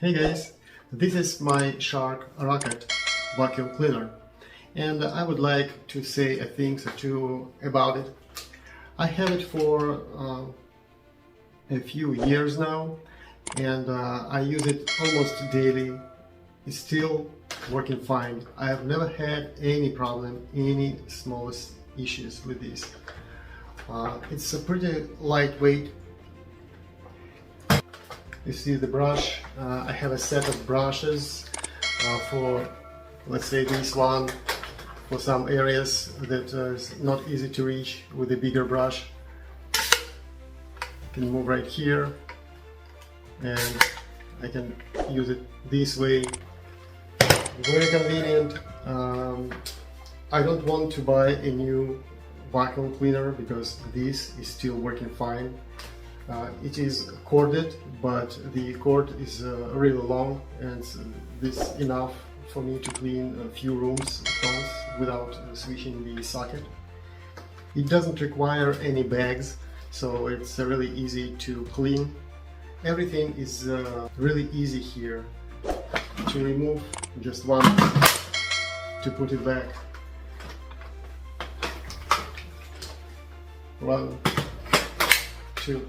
Hey guys, this is my Shark Rocket vacuum cleaner and I would like to say a thing or two about it. I have it for a few years now and I use it almost daily. It's still working fine. I have never had any problem, any smallest issues with this. It's a pretty lightweight. You see the brush. I have a set of brushes for, let's say, this one for some areas that is not easy to reach with a bigger brush. I can move right here and I can use it this way. Very convenient. I don't want to buy a new vacuum cleaner because this is still working fine. It is corded, but the cord is really long, and this is enough for me to clean a few rooms at once without switching the socket. It doesn't require any bags, so it's really easy to clean. Everything is really easy here to remove. Just one to put it back. One, two.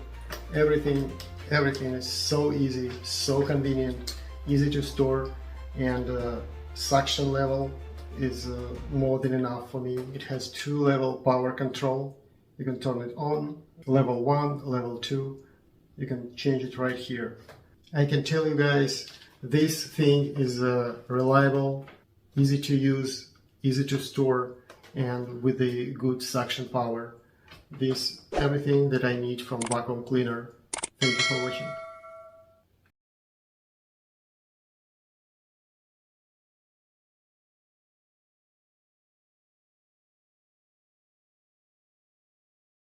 Everything is so easy, so convenient, easy to store, and suction level is more than enough for me. It has 2-level power control. You can turn it on, level 1, level 2. You can change it right here. I can tell you guys, this thing is reliable, easy to use, easy to store, and with a good suction power. This everything that I need from vacuum cleaner. Thank you for watching.